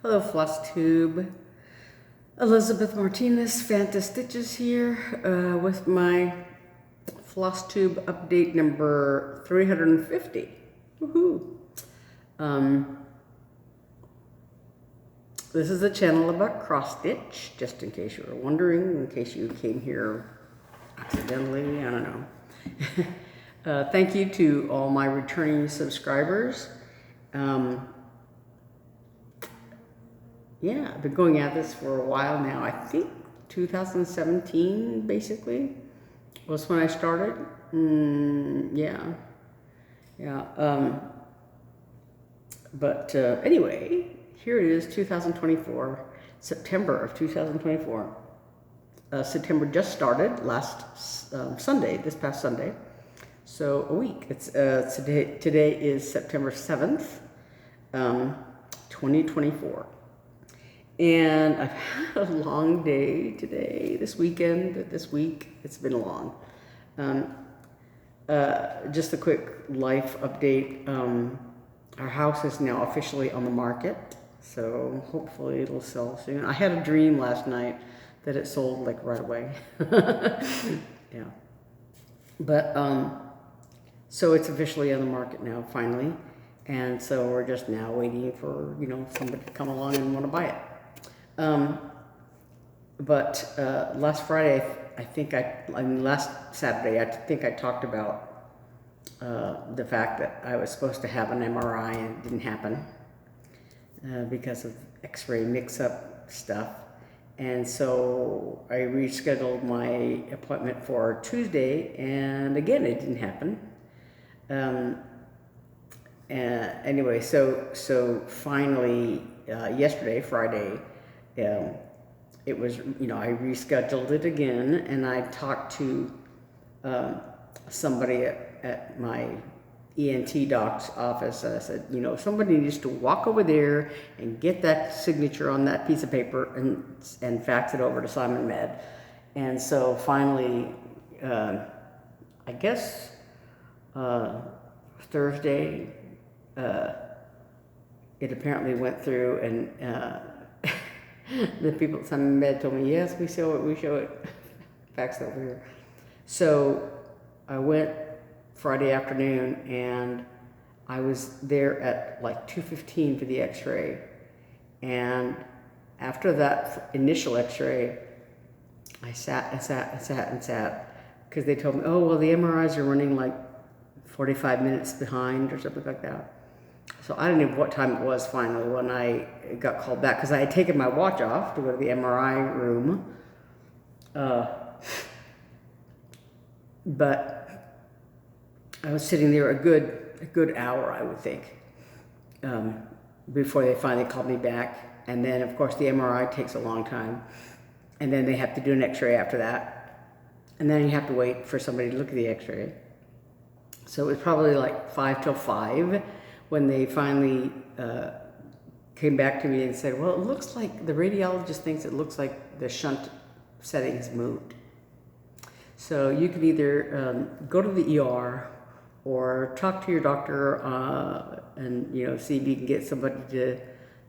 Hello, Flosstube. Elizabeth Martinez, phantastitches here with my Flosstube update number 350. Woohoo! This is a channel about cross stitch, just in case you were wondering, in case you came here accidentally, I don't know. Thank you to all my returning subscribers. Yeah, I've been going at this for a while now. I think 2017, basically, was when I started. Anyway, here it is, 2024, September of 2024. September just started last Sunday, this past Sunday. So a week. It's today is September 7th, 2024. And I've had a long day today, this week. It's been long. Just a quick life update. Our house is now officially on the market, so hopefully it'll sell soon. I had a dream last night that it sold like right away. Yeah. But, so it's officially on the market now, finally. And so we're just now waiting for, somebody to come along and want to buy it. Last Friday, last Saturday, I think I talked about the fact that I was supposed to have an MRI and it didn't happen because of X-ray mix-up stuff. And so I rescheduled my appointment for Tuesday, and again, it didn't happen. Anyway, so finally, yesterday, Friday, it was, I rescheduled it again, and I talked to somebody at my ENT doc's office, and I said, somebody needs to walk over there and get that signature on that piece of paper and fax it over to Simon Med. And so finally, I guess Thursday, it apparently went through, and the people at Simon Med told me, yes, we show it, faxed over here. So I went Friday afternoon, and I was there at like 2:15 for the x-ray. And after that initial x-ray, I sat because they told me, oh, well, the MRIs are running like 45 minutes behind or something like that. So I don't know what time it was finally when I got called back, because I had taken my watch off to go to the MRI room. But I was sitting there a good hour, I would think, before they finally called me back. And then, of course, the MRI takes a long time. And then they have to do an x-ray after that. And then you have to wait for somebody to look at the x-ray. So it was probably like 5 till 5 when they finally came back to me and said, well, it looks like the radiologist thinks it looks like the shunt settings moved. So you can either go to the ER or talk to your doctor and see if you can get somebody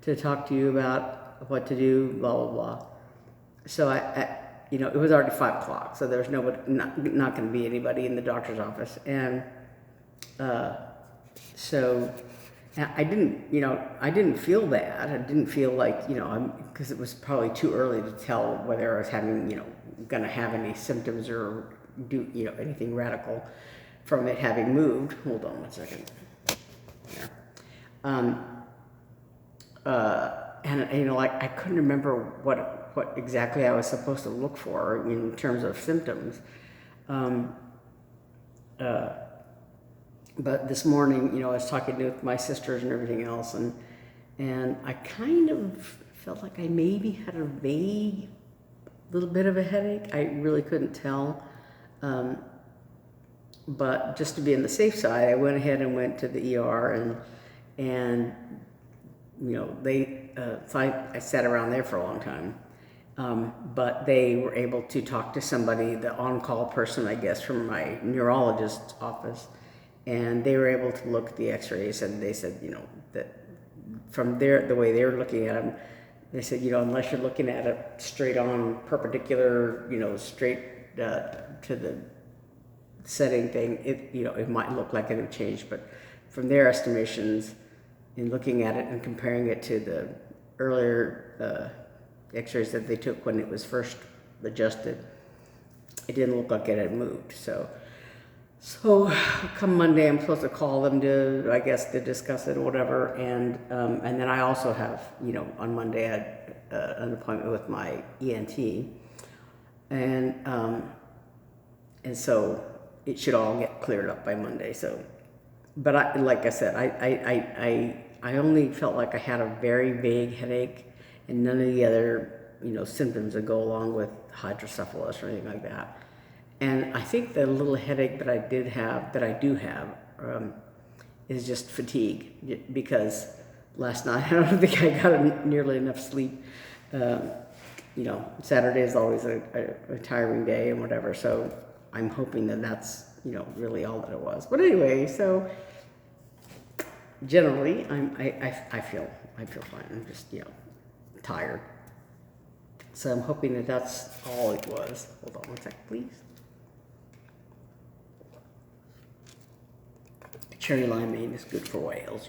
to talk to you about what to do, blah, blah, blah. So it was already 5 o'clock, so there was not going to be anybody in the doctor's office. And so I didn't feel bad. I didn't feel like, because it was probably too early to tell whether I was having, going to have any symptoms or do, anything radical from it having moved. Hold on one second. There. I couldn't remember what exactly I was supposed to look for in terms of symptoms. But this morning, I was talking with my sisters and everything else, and I kind of felt like I maybe had a vague little bit of a headache. I really couldn't tell. But just to be on the safe side, I went ahead and went to the ER, and I sat around there for a long time. But they were able to talk to somebody, the on-call person, I guess, from my neurologist's office, and they were able to look at the x-rays, and they said, that from the way they were looking at them, they said, you know, unless you're looking at it straight on, perpendicular, you know, straight to the setting thing, it might look like it would change. But from their estimations, in looking at it and comparing it to the earlier x-rays that they took when it was first adjusted, it didn't look like it had moved. So come Monday, I'm supposed to call them to discuss it or whatever. And then I also have, you know, on Monday I had an appointment with my ENT, and so it should all get cleared up by Monday. So, but like I said, I only felt like I had a very vague headache, and none of the other, you know, symptoms that go along with hydrocephalus or anything like that. And I think the little headache that I do have, is just fatigue, because last night I don't think I got nearly enough sleep. You know, Saturday is always a tiring day and whatever, so I'm hoping that that's, you know, really all that it was. But anyway, so generally I feel fine. I'm just, you know, tired. So I'm hoping that that's all it was. Hold on one second, please. Cherry limeade is good for whales.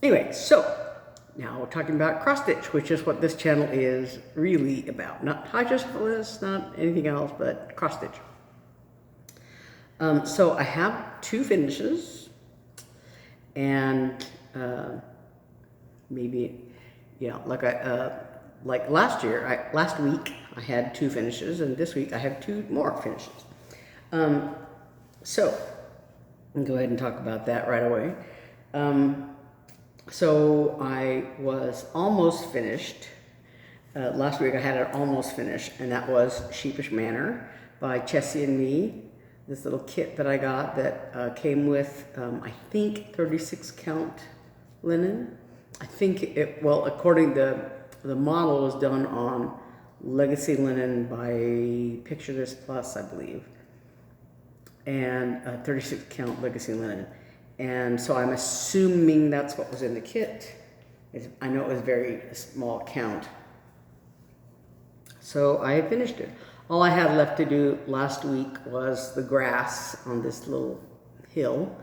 Anyway, so now we're talking about cross stitch, which is what this channel is really about. Not hydrocephalus, not anything else, but cross stitch. So I have 2 finishes, and maybe, yeah, like last week I had 2 finishes, and this week I have 2 more finishes. So I'll go ahead and talk about that right away. So I was almost finished. Last week I had it almost finished, and that was Sheepish Manor by Chessie and me. This little kit that I got that came with, I think, 36 count linen. I think according to the model was done on Legacy Linen by Picture This Plus, I believe. And 36 count Legacy Linen. And so I'm assuming that's what was in the kit. I know it was very small count. So I finished it. All I had left to do last week was the grass on this little hill,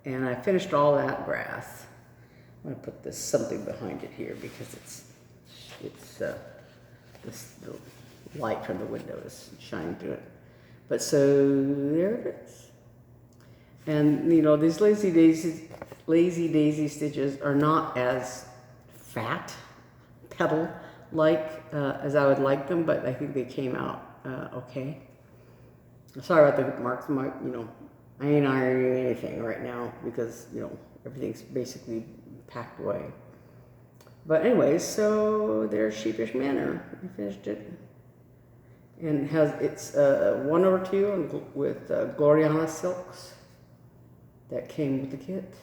and I finished all that grass. I'm gonna put something behind it here because the light from the window is shining through it. But so there it is. And you know, these lazy daisy stitches are not as fat petal-like as I would like them, but I think they came out okay. Sorry about the marks. I ain't ironing anything right now because, you know, everything's basically packed away. But anyways, so there's Sheepish Manor. I finished it. And it's 1/2 and with Gloriana silks that came with the kit.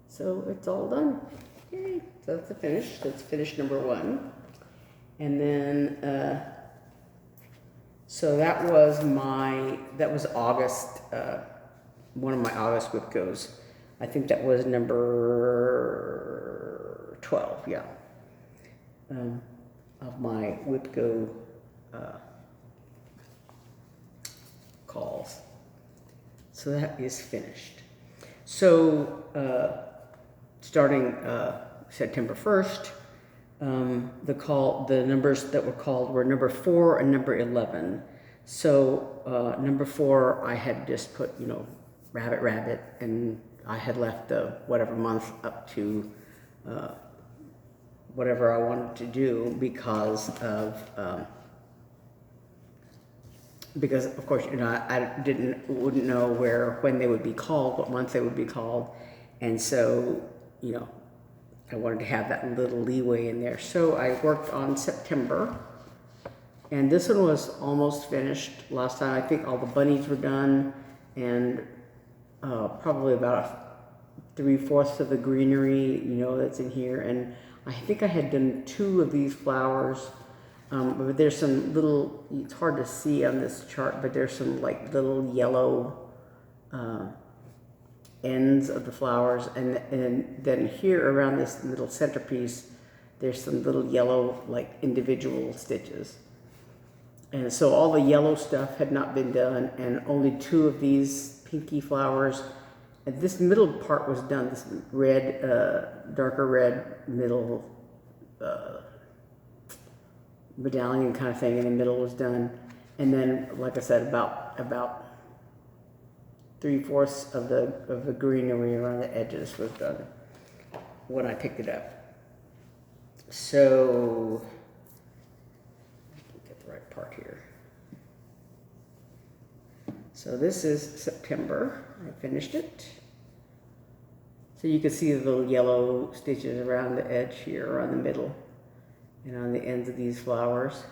So it's all done. Yay. So that's the finish. That's finish number 1. And then, so that was August, one of my August WIPGOs. I think that was number 12, yeah, of my WIPGO calls. So that is finished. So starting September 1st, the numbers that were called were number 4 and number 11. So number 4, I had just put, you know, rabbit, and I had left the whatever month up to whatever I wanted to do because of course, you know, I wouldn't know when they would be called, what month they would be called, and so, you know, I wanted to have that little leeway in there. So I worked on September, and this one was almost finished. Last time, I think all the bunnies were done, and probably about 3/4 of the greenery, you know, that's in here. And I think I had done 2 of these flowers, but there's some little, it's hard to see on this chart, but there's some like little yellow ends of the flowers, and then here around this little centerpiece, there's some little yellow, like, individual stitches. And so all the yellow stuff had not been done, and only 2 of these pinky flowers. And this middle part was done, this red, darker red middle medallion kind of thing in the middle was done. And then, like I said, about 3/4 of the greenery around the edges was done when I picked it up. So, get the right part here. So this is September. I finished it. So you can see the little yellow stitches around the edge here, around the middle, and on the ends of these flowers.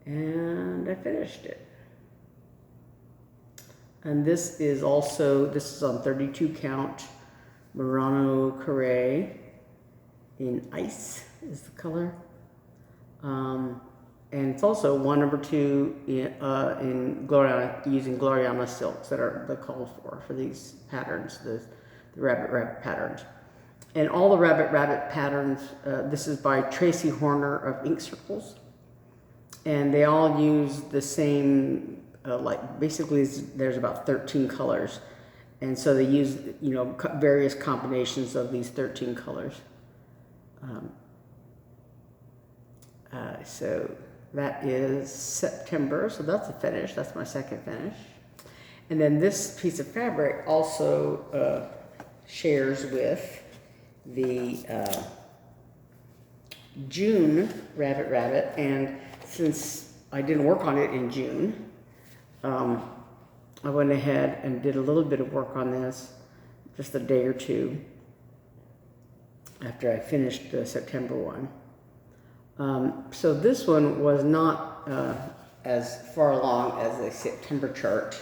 And I finished it. And this is on 32 count Murano Carré in ice is the color. And it's also 1 number 2 in Gloriana, using Gloriana silks that are the called for these patterns, the rabbit patterns. And all the rabbit patterns, this is by Tracy Horner of Ink Circles. And they all use the same, like basically there's about 13 colors. And so they use, various combinations of these 13 colors. So that is September, so that's a finish. That's my second finish. And then this piece of fabric also shares with the June rabbit. And since I didn't work on it in June, I went ahead and did a little bit of work on this, just a day or 2 after I finished the September one. So this one was not as far along as the September chart,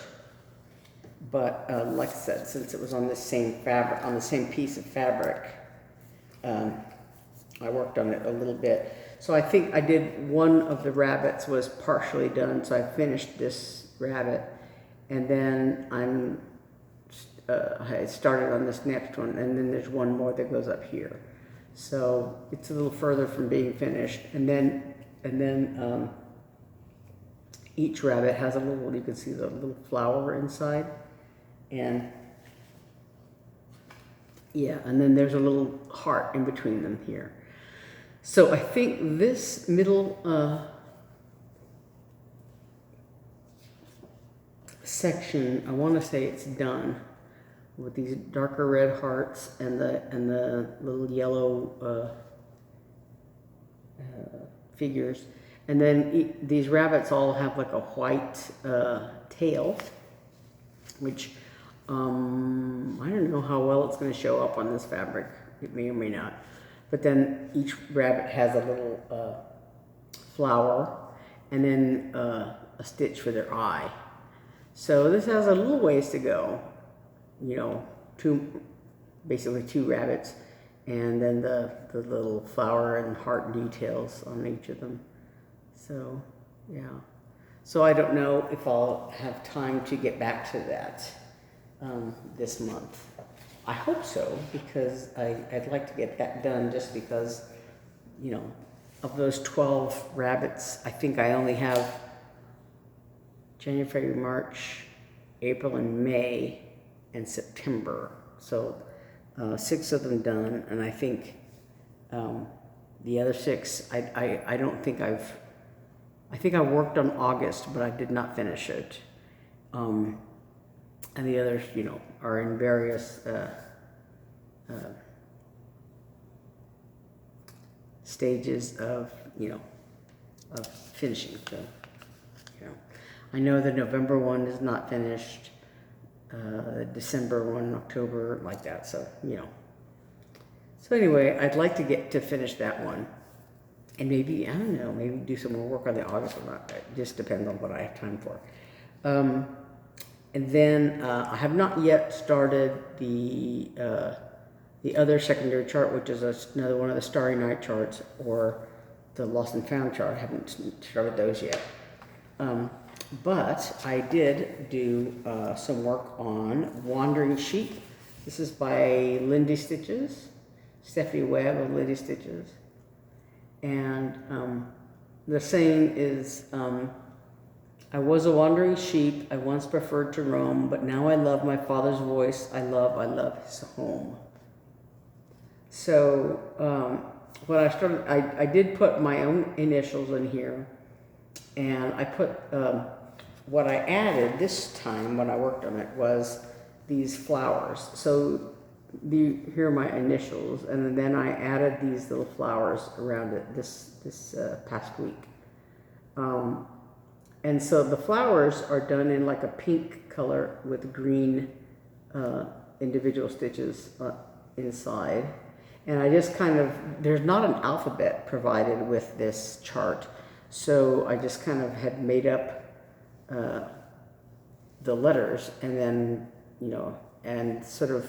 but like I said, since it was on the same fabric, on the same piece of fabric, I worked on it a little bit. So I think I did one of the rabbits was partially done, so I finished this rabbit, and then I started on this next one, and then there's one more that goes up here. So it's a little further from being finished, and then each rabbit has a little, you can see the little flower inside, and yeah, and then there's a little heart in between them here. So I think this middle section, I want to say it's done with these darker red hearts and the little yellow figures. And then these rabbits all have like a white tail, which I don't know how well it's going to show up on this fabric. It may or may not. But then each rabbit has a little flower and then a stitch for their eye. So this has a little ways to go. Basically two rabbits, and then the little flower and heart details on each of them. So, yeah. So I don't know if I'll have time to get back to that this month. I hope so, because I'd like to get that done, just because, of those 12 rabbits, I think I only have January, February, March, April, and May, and September. So 6 of them done, and I think the other 6, I don't think I think I worked on August, but I did not finish it. And the others, are in various stages of, of finishing. So, I know the November one is not finished. The December one, October, like that. So, So anyway, I'd like to get to finish that one. And maybe, I don't know, maybe do some more work on the August one. It just depends on what I have time for. And then I have not yet started the other secondary chart, which is another one of the Starry Night charts, or the Lost and Found chart. I haven't started those yet. But I did do some work on Wandering Sheep. This is by Lindy Stitches, Stephanie Webb of Lindy Stitches. And the saying is, I was a wandering sheep, I once preferred to roam, but now I love my father's voice, I love his home. So when I started, I did put my own initials in here, and I put, what I added this time when I worked on it was these flowers. So here are my initials, and then I added these little flowers around it this past week. And so the flowers are done in like a pink color with green individual stitches inside. And I just kind of, there's not an alphabet provided with this chart, so I just kind of had made up the letters, and then, you know, and sort of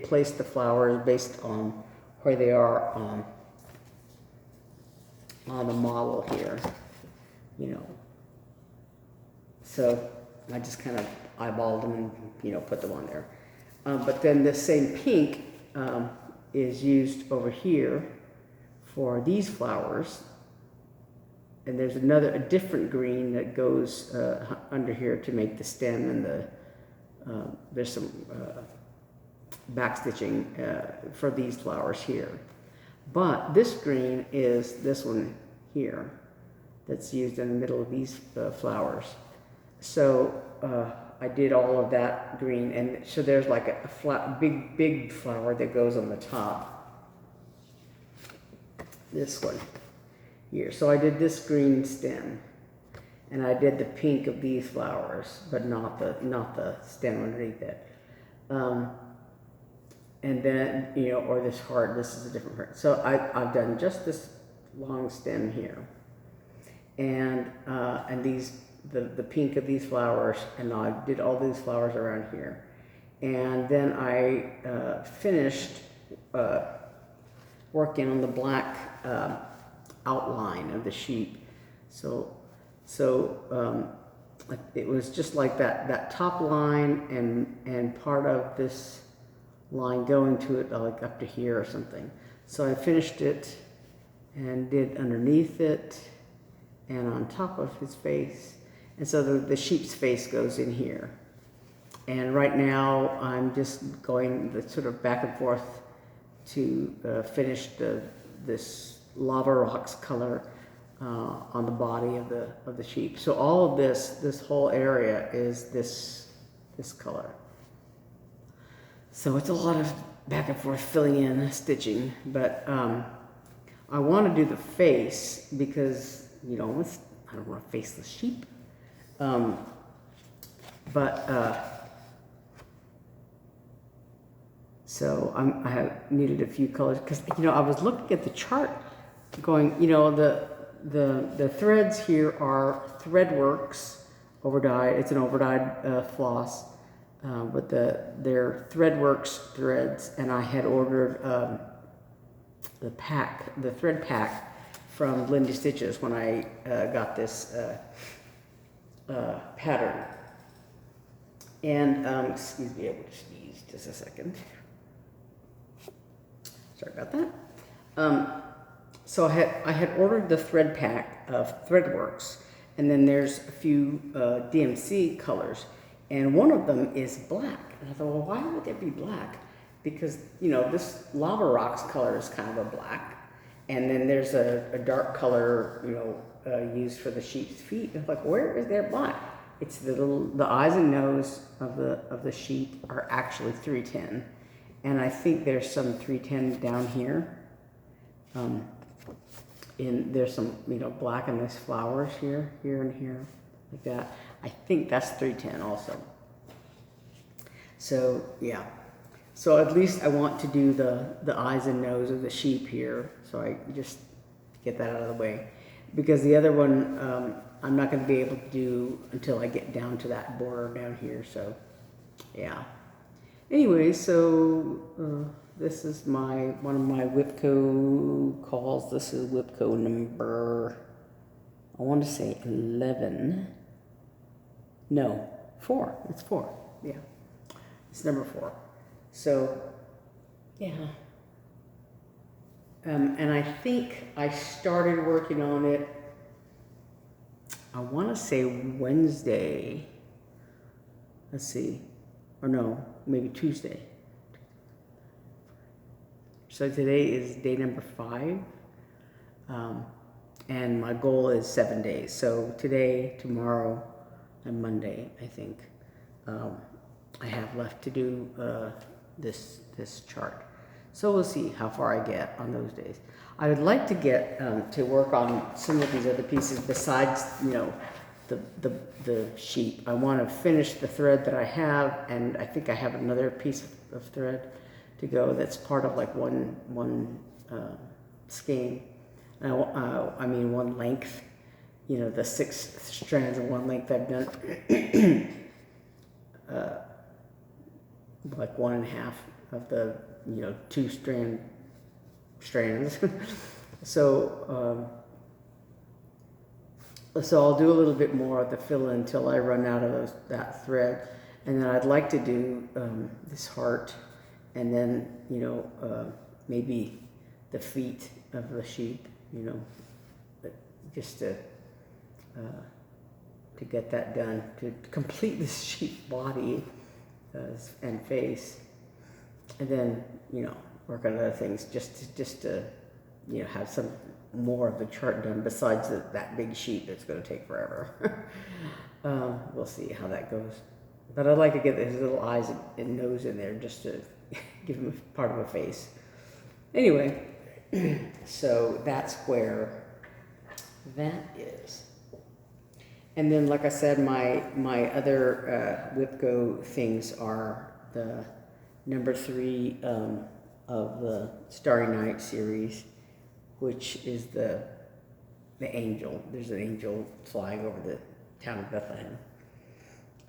placed the flowers based on where they are on the model here, you know. So I just kind of eyeballed them and, you know, put them on there. But then the same pink is used over here for these flowers. And there's a different green that goes under here to make the stem, and there's some backstitching for these flowers here. But this green is this one here that's used in the middle of these flowers. So I did all of that green, and so there's like a big flower that goes on the top. This one here. So I did this green stem, and I did the pink of these flowers, but not the stem underneath it. And then, you know, or this heart, this is a different heart. So I've done just this long stem here, and these, the pink of these flowers, and I did all these flowers around here. And then I finished working on the black outline of the sheep. So it was just like that top line and part of this line going to it, like up to here or something. So I finished it and did underneath it and on top of his face. And so the sheep's face goes in here. And right now I'm just going the sort of back and forth to finish this lava rocks color on the body of the sheep. So all of this whole area is this color. So it's a lot of back and forth filling in, stitching, but I want to do the face because, you know, I don't want a faceless sheep. So I have needed a few colors because, you know, I was looking at the chart going, you know, the threads here are Threadworks overdyed. It's an overdyed floss, but they're Threadworks threads, and I had ordered the thread pack from Lindy Stitches when I got this pattern. And excuse me, I will sneeze just a second. Sorry about that. So I had ordered the thread pack of Threadworks, and then there's a few DMC colors, and one of them is black. And I thought, well, why would it be black? Because, you know, this Lava Rocks color is kind of a black, and then there's a dark color, you know, used for the sheep's feet. And I'm like, where is there black? It's the eyes and nose of the sheep are actually 310, and I think there's some 310 down here. There's some, you know, black in this flowers here, and here, like that. I think that's 310 also. So yeah, so at least I want to do the eyes and nose of the sheep here. So I just get that out of the way, because the other one I'm not going to be able to do until I get down to that border down here. So yeah. Anyway, so this is one of my WIPGO calls. This is WIPGO number, I want to say 11. No, 4. It's 4. Yeah, it's number 4. So, yeah. And I think I started working on it, I want to say Wednesday. Let's see. Or no, maybe Tuesday. So today is day number 5. And my goal is 7 days. So today, tomorrow, and Monday, I think, I have left to do this chart. So we'll see how far I get on those days. I would like to get to work on some of these other pieces besides, you know, the sheep. I want to finish the thread that I have, and I think I have another piece of thread to go that's part of like one skein. I mean one length, you know, the 6 strands of one length I've done like 1.5 of the, you know, 2 strands. So I'll do a little bit more of the fill-in until I run out of that thread, and then I'd like to do this heart, and then, you know, maybe the feet of the sheep, you know, just to get that done, to complete this sheep body and face, and then, you know, work on other things just to you know, have some more of the chart done besides that big sheet that's going to take forever. We'll see how that goes, but I'd like to get his little eyes and nose in there just to give him a part of a face. Anyway, so that's where that is. And then, like I said, my other WIPGO things are the number 3 of the Starry Night series, which is the angel. There's an angel flying over the town of Bethlehem.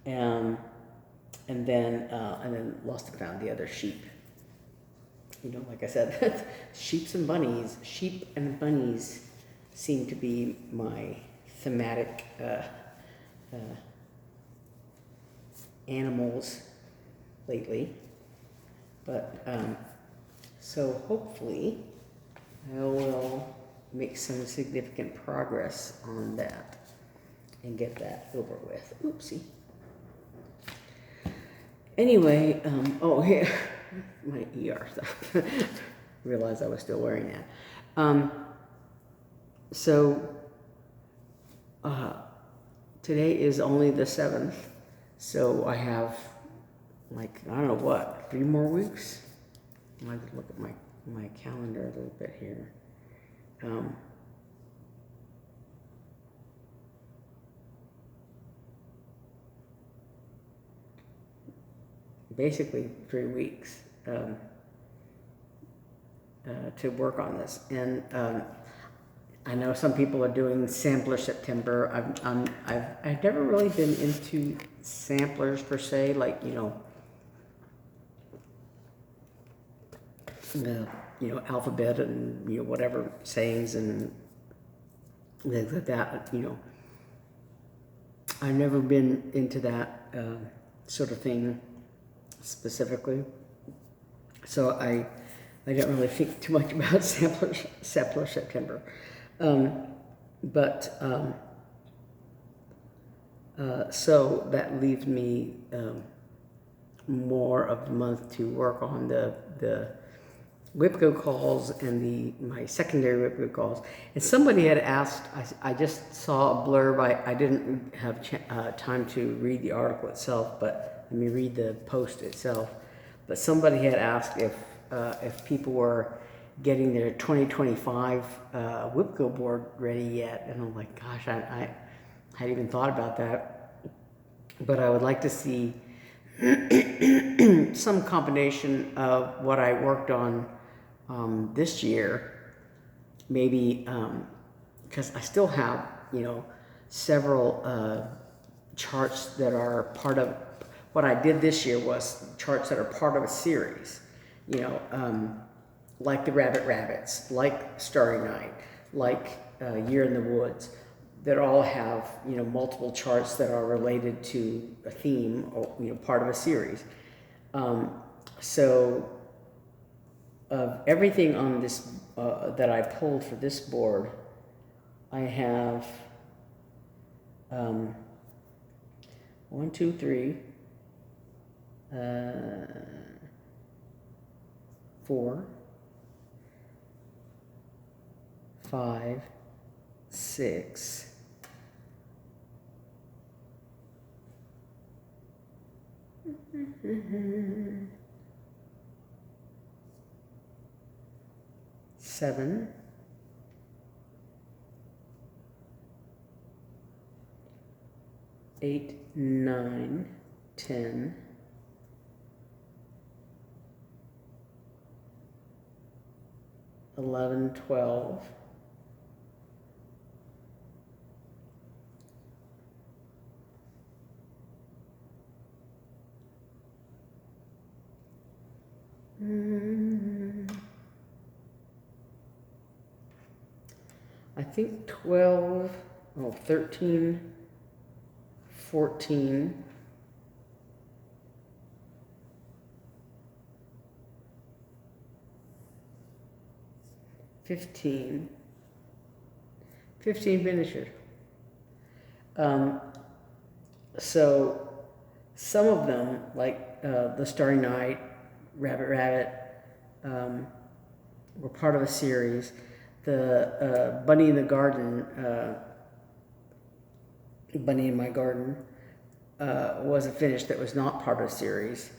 And then Lost and Found, the other sheep. You know, like I said, sheep and bunnies seem to be my thematic animals lately. But so hopefully I will make some significant progress on that and get that over with. Oopsie. Anyway, oh yeah, my ER stuff. Realized I was still wearing that. So today is only the 7th, so I have, like, I don't know what, 3 more weeks? I might look at my calendar a little bit here. Basically 3 weeks to work on this, and I know some people are doing Sampler September. I've never really been into samplers per se, like, you know, the, you know, alphabet and, you know, whatever sayings and things like that. You know, I've never been into that sort of thing specifically, so I don't really think too much about Sampler September. So that leaves me more of the month to work on the WIPGO calls and my secondary WIPGO calls. And somebody had asked, I just saw a blurb, I didn't have time to read the article itself, but let me read the post itself. But somebody had asked if people were getting their 2025 WIPGO board ready yet, and I'm like, gosh, I hadn't even thought about that. But I would like to see some combination of what I worked on this year, maybe, because I still have, you know, several charts that are part of what I did this year, was charts that are part of a series, you know, like the Rabbits, like Starry Night, like Year in the Woods, that all have, you know, multiple charts that are related to a theme or, you know, part of a series. So of everything on this that I pulled for this board, I have 1, 2, 3, 4, 5, 6, 7, 8, 9, 10, 11, 12, 12, 13, 14, 15 finishers. So some of them, like the Starry Night, Rabbit, were part of a series. The Bunny in the Garden, Bunny in My Garden, was a finish that was not part of a series.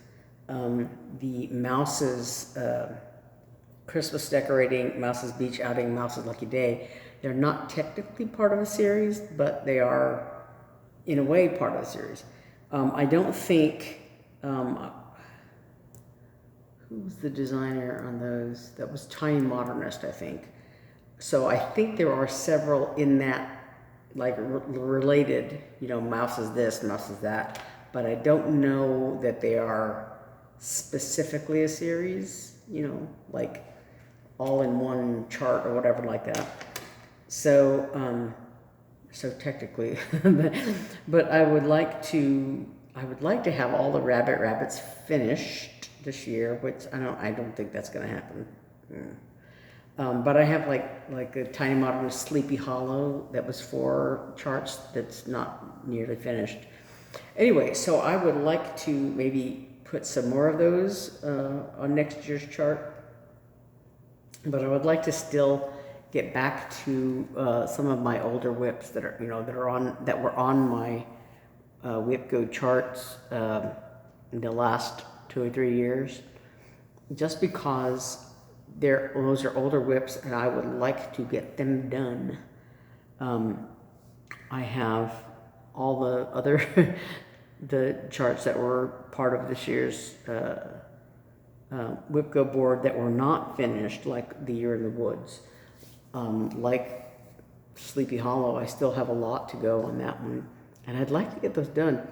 The Mouse's Christmas decorating, Mouse's beach outing, Mouse's lucky day, they're not technically part of a series, but they are in a way part of a series. I don't think, who was the designer on those? That was Tiny Modernist, I think. So I think there are several in that, like related, you know, Mouse is this, Mouse is that, but I don't know that they are specifically a series, you know, like all in one chart or whatever like that. So, so technically, but I would like to have all the rabbits finished this year, which I don't think that's going to happen. But I have like a Tiny Modern Sleepy Hollow that was 4 charts that's not nearly finished. Anyway, so I would like to maybe put some more of those on next year's chart. But I would like to still get back to some of my older whips that are, you know, that were on my WIPGO charts in the last 2 or 3 years, just because those are older whips and I would like to get them done. I have all the other the charts that were part of this year's WIPGO board that were not finished, like the Year in the Woods. Like Sleepy Hollow, I still have a lot to go on that one, and I'd like to get those done,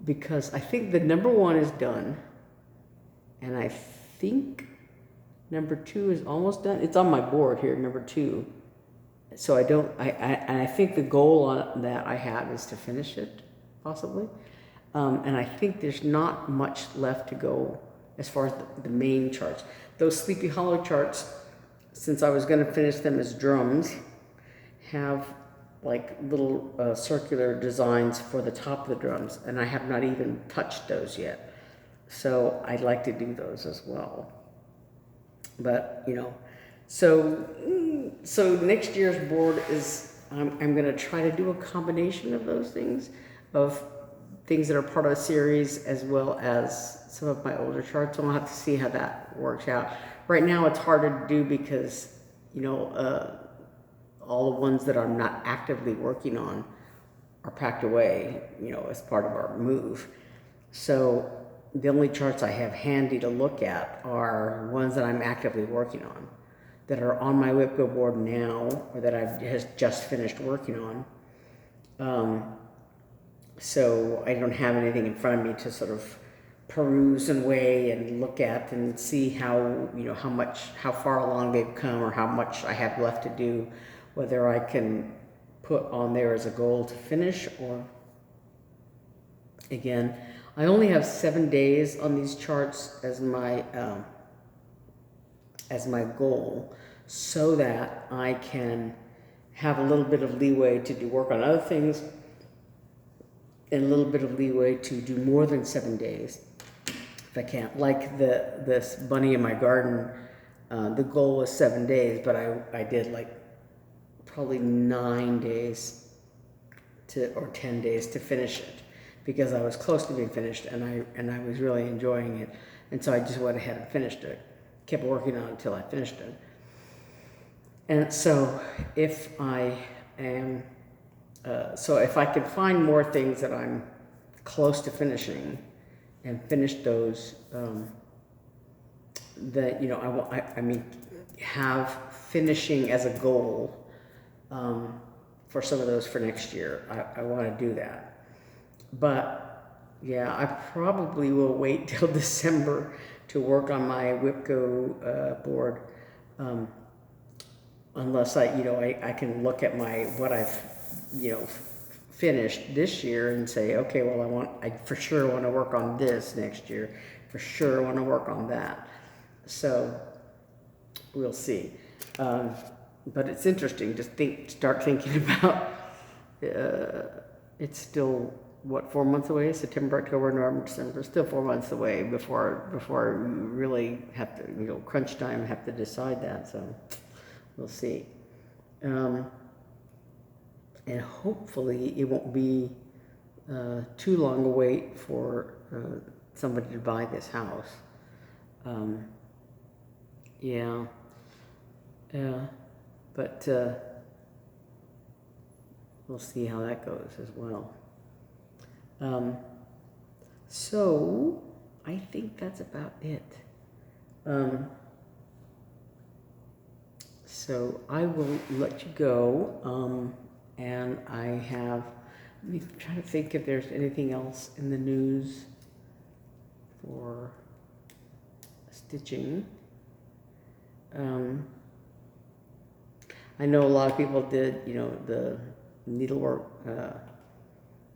because I think the number 1 is done, and I think number 2 is almost done. It's on my board here, number 2. So I think the goal on that I have is to finish it, possibly. And I think there's not much left to go as far as the main charts. Those Sleepy Hollow charts, since I was going to finish them as drums, have like little circular designs for the top of the drums, and I have not even touched those yet. So I'd like to do those as well. But, you know, so next year's board is, I'm going to try to do a combination of those things, of things that are part of a series as well as some of my older charts. So I'll have to see how that works out. Right now it's harder to do because, you know, all the ones that I'm not actively working on are packed away, you know, as part of our move. So the only charts I have handy to look at are ones that I'm actively working on, that are on my WIPGO board now, or that I've just finished working on. So I don't have anything in front of me to sort of peruse and weigh and look at and see how, you know, how far along they've come or how much I have left to do, whether I can put on there as a goal to finish, or again, I only have 7 days on these charts as my goal, so that I can have a little bit of leeway to do work on other things, and a little bit of leeway to do more than 7 days if I can't. Like this bunny in my garden, the goal was 7 days, but I did like probably 9 days or 10 days to finish it, because I was close to being finished, and I was really enjoying it, and so I just went ahead and finished it. Kept working on it until I finished it. And so if I am, if I can find more things that I'm close to finishing and finish those, that, you know, I mean, have finishing as a goal for some of those for next year. I want to do that. But yeah, I probably will wait till December to work on my WIPGO board, unless I can look at what I've finished this year and say, okay, well, I for sure want to work on this next year. For sure want to work on that. So we'll see. But it's interesting to start thinking about. It's still, what, 4 months away? September, October, November, December. Still 4 months away before you really have to, crunch time, have to decide that. So we'll see. And hopefully it won't be too long a wait for somebody to buy this house. Yeah. But we'll see how that goes as well. So I think that's about it. So I will let you go. And let me try to think if there's anything else in the news for stitching. I know a lot of people did, the needlework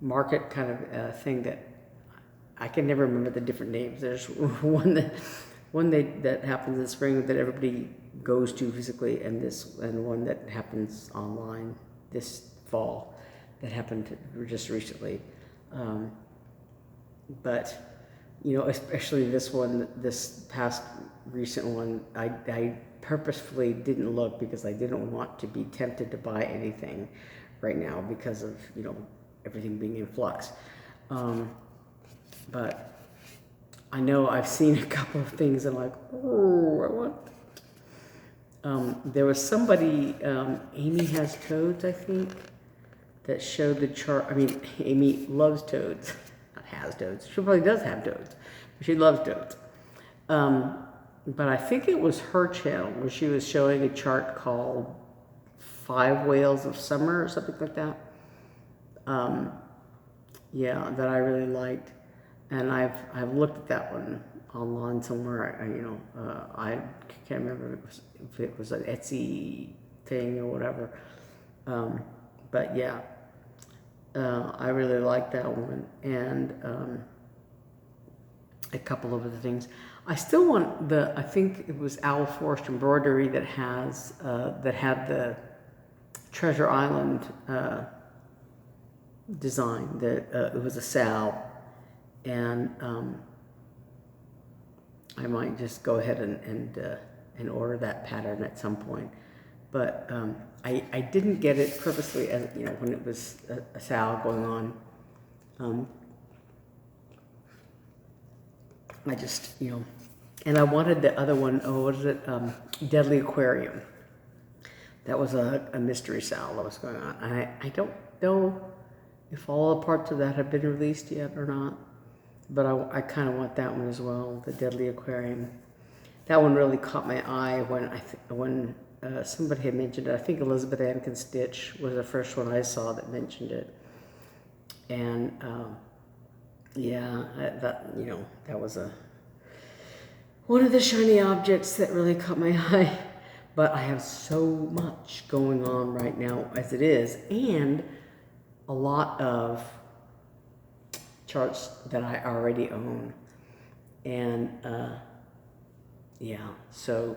market kind of thing that I can never remember the different names. There's one that happens in spring that everybody goes to physically, and one that happens online this fall that happened just recently. But especially this past recent one, I purposefully didn't look because I didn't want to be tempted to buy anything right now because of everything being in flux. But I know I've seen a couple of things and like, oh, I want. There was somebody, Amy Has Toads, I think, that showed the chart. I mean, Amy loves toads, not has toads. She probably does have toads, but she loves toads. But I think it was her channel where she was showing a chart called 5 Whales of Summer or something like that. Yeah, that I really liked, and I've looked at that one online somewhere. I can't remember if it was an Etsy thing or whatever. But yeah, I really liked that one, and a couple of other things. I still want I think it was Owl Forest Embroidery that had the Treasure Island design. It was a salve, and I might just go ahead and order that pattern at some point. But I didn't get it purposely, as when it was a salve going on. I just, and I wanted the other one, what is it? Deadly Aquarium. That was a mystery salve that was going on. I don't know if all the parts of that have been released yet or not, but I kind of want that one as well, the Deadly Aquarium. That one really caught my eye when somebody had mentioned it. I think Elizabeth Ann Stitch was the first one I saw that mentioned it. And yeah, that was one of the shiny objects that really caught my eye. But I have so much going on right now as it is, and a lot of charts that I already own. And yeah, so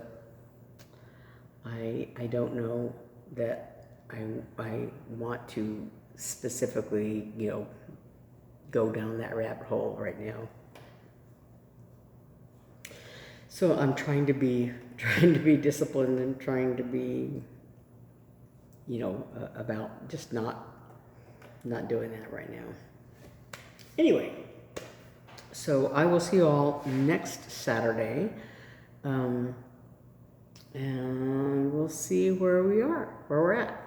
I don't know that I want to specifically, you know, go down that rabbit hole right now. So I'm trying to be disciplined and trying to be, you know, about just not doing that right now. Anyway, so I will see you all next Saturday, and we'll see where we're at.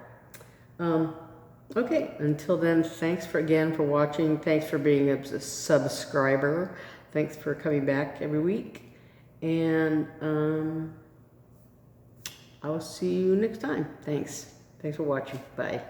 Okay, until then, thanks again for watching. Thanks for being a subscriber. Thanks for coming back every week. And I will see you next time. Thanks for watching. Bye.